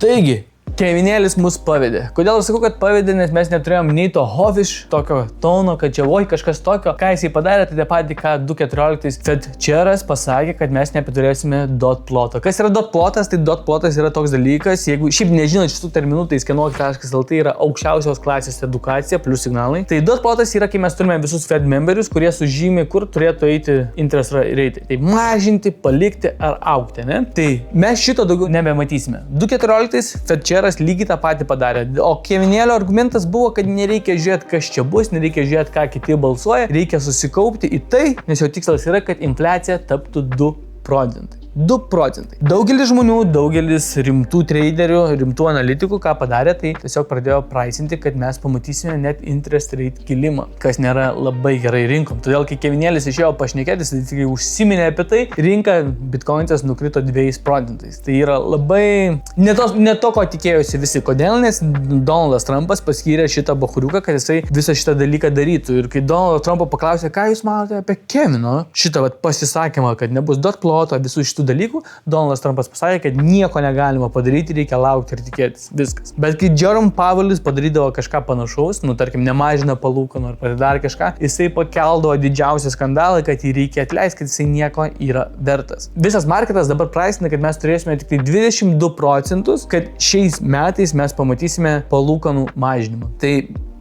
Taigi, Kevinėlis mus pavedė. Kodėl aš sakau, kad pavedė, nes mes neturėjom nei to hovish, tokio tono, kad čia oi kažkas tokio. Ką jisai padarė, tai patį, ką 2.14 Fedčeras pasakė, kad mes nebeturėsime dot ploto. Kas yra dot plotas? Tai dot plotas yra toks dalykas, jeigu šiaip nežinot šitų terminų, tai skenuok.lt yra aukščiausios klasės edukacija plus signalai. Tai dot plotas yra, kai mes turime visus Fed memberius, kurie sužymi, kur turėtų eiti interest rate. Tai mažinti, palikti ar augti, ne? Tai mes šito daugiau nebematysime. 2.14 Fedčeras lygiai tą patį padarė. O Kevinėlio argumentas buvo, kad nereikia žiūrėti, kas čia bus, nereikia žiūrėti, ką kiti balsuoja, reikia susikaupti į tai, nes jo tikslas yra, kad infliacija taptų 2 procentai. 2 procentai. Daugelis žmonių, daugelis rimtų traderių, rimtų analitikų, ką padarė, tai tiesiog pradėjo praisinti, kad mes pamatysime net interest rate kilimą, kas nėra labai gerai rinkom. Todėl, kai Kevinėlis išėjo pašnekėtis, tai tik užsiminė apie tai, rinka bitkoinas nukrito 2 procentais. Tai yra labai ne to, ko tikėjosi visi. Kodėl? Nes Donaldas Trumpas paskyrė šitą bachuriuką, kad jisai visą šitą dalyką darytų. Ir kai Donaldo Trumpo paklausė, ką jūs manote apie Kevino šitą pasisakymą, kad nebus dot ploto, visų šitų dalykų, Donaldas Trumpas pasakė, kad nieko negalima padaryti, reikia laukti ir tikėtis. Viskas. Bet kai Jerome Powellis padarydavo kažką panašaus, tarkim, nemažina palūkanų ar dar kažką, jisai pakeldavo didžiausią skandalą, kad jį reikia atleisti, kad jisai nieko yra vertas. Visas marketas dabar praisina, kad mes turėsime tik tai 22 procentus, kad šiais metais mes pamatysime palūkanų mažinimą. Tai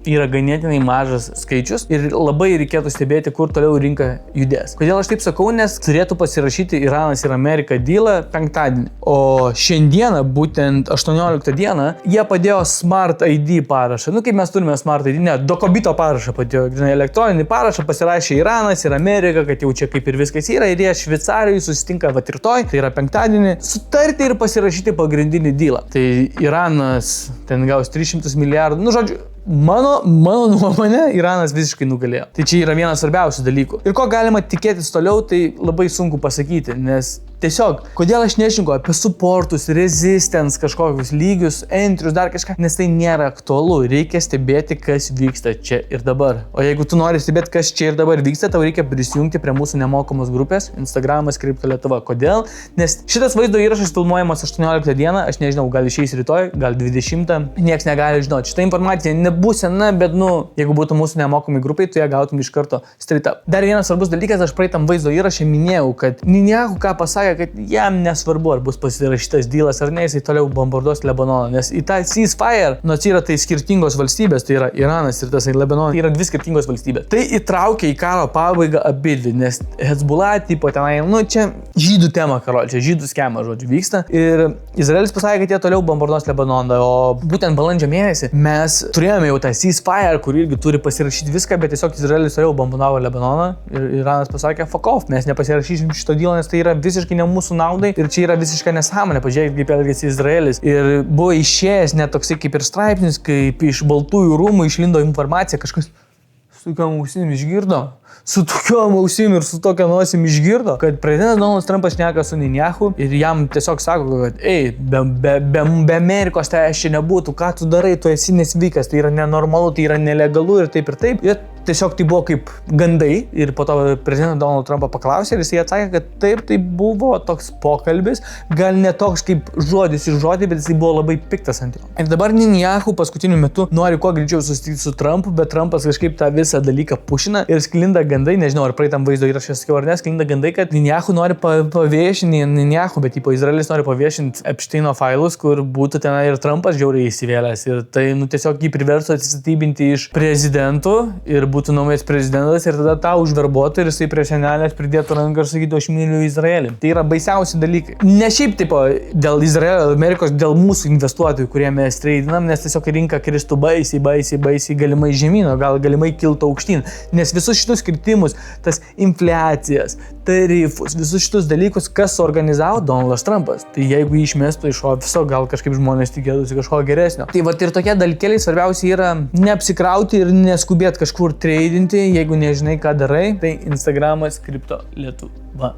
yra ganėtinai mažas skaičius ir labai reikėtų stebėti, kur toliau rinka judės. Kodėl aš taip sakau, nes turėtų pasirašyti Iranas ir Amerika dealą penktadienį. O šiandieną, būtent 18 dieną, jie padėjo Smart ID parašą. Kaip mes turime Smart ID, ne, Dokobito parašą padėjo, elektroninį parašą pasirašė Iranas ir Amerika, kad jau čia kaip ir viskas yra, ir jie Šveicarijoje susitinka rytoj, tai yra penktadienį, sutarti ir pasirašyti pagrindinį dealą. Tai Iranas ten gaus 300 milijardų, žodžiu, Mano nuomonė, Iranas visiškai nugalėjo. Tai čia yra vienas svarbiausių dalykų. Ir ko galima tikėtis toliau, tai labai sunku pasakyti, nes tiesiog, kodėl aš nešinku apie supportus, resistance, kažkokius lygius, entrius, dar kažką, nes tai nėra aktualu. Reikia stebėti, kas vyksta čia ir dabar. O jeigu tu nori stebėti, kas čia ir dabar vyksta, tau reikia prisijungti prie mūsų nemokamos grupės Instagramas Kripto Lietuva. Kodėl? Nes šitas vaizdo įrašas filmuojamas 18 dieną, aš nežinau, gal išeis rytoj, gal 20, nieks negali žinoti. Šitą informaciją nebus sena, bet jeigu būtų mūsų nemokomi grupai, tu ją gautum iš karto straight up. Dar vienas svarbus dalykas, aš praeitam vaizdo įrašą minėjau, kad Netanyahu ką pasakė, kad jam nesvarbu, ar bus pasirašytas dealas ar ne, jisai toliau bombarduos Lebanoną, nes į tą ceasefire, nors yra tai skirtingos valstybės, tai yra Iranas ir tas Lebanonas, tai yra 2 skirtingos valstybės. Tai įtraukia į karo pabaigą abidvi, nes Hezbollah tipo tenai, čia žydų tema, čia žydų skema, žodžiu, vyksta. Ir Izraelis pasakė, kad jie toliau bombarduos Lebanoną, o būtent balandžio mėnesį mes turėjome jau tą ceasefire, kur irgi turi pasirašyti viską, bet tiesiog Izraelis toliau bombardavo Lebanoną ir Iranas pasakė, fuck off, mes nepasirašysim šito dealo, nes tai yra visiškai ne mūsų naudai ir čia yra visiškai nesąmonė. Pažiūrėkit, kaip elgėsi Izraelis. Ir buvo išėjęs net toksai kaip ir straipsnis, kaip iš Baltųjų rūmų išlindo informacija, kažkas su tokiom ausim išgirdo. Su tokiom ausim ir su tokia nosim išgirdo, kad prezidentas Donaldas Trumpas šneka su Netanyahu ir jam tiesiog sako, kad be Amerikos tai čia nebūtų, ką tu darai, tu esi nesveikas, tai yra nenormalu, tai yra nelegalu ir taip ir taip. Ir tiesiog tai buvo kaip gandai ir po to prezidentas Donaldas Trumpas paklausė ir jisai atsakė, kad taip, tai buvo toks pokalbis, gal ne toks kaip žodis iš žodį, bet jisai buvo labai piktas ant jo. Ir dabar Netanyahu paskutiniu metu nori kuo greičiau susitikti su Trumpu, bet Trumpas kažkaip tą visą dalyką pušina ir sklinda gandai, nežinau, ar praeitam vaizdo įrašą sakiau ar ne, sklinda gandai, kad Netanyahu nori paviešinti, bet Izraelis nori paviešinti Epsteino failus, kur būtų ten ir Trumpas žiauriai įsivėlęs ir tai tiesiog jį priverstų atsistatybinti iš prezidentų ir būtų naujas prezidentas ir tada tą užverbuotų ir jisai prie senelės pridėtų ranką ir sakytų, aš myliu Izraelį. Tai yra baisiausi dalykai. Ne šiaip tipo dėl Izraelio, Amerikos, dėl mūsų investuotojų, kurie mes treidinam, nes tiesiog rinka kristų baisiai galimai žemyno, gal galimai kiltų aukštyn. Nes visus šitus kritimus, tas infliacijas, tarifus, visus šitus dalykus, kas organizavo Donaldas Trumpas. Tai jeigu jį išmestų iš ofiso, gal kažkaip žmonės tikėtųsi kažko geresnio. Tai ir tokie dalykėliai svarbiausia yra neapsikrauti ir neskubėti kažkur treidinti, jeigu nežinai, ką darai, tai Instagramas Kripto Lietuva.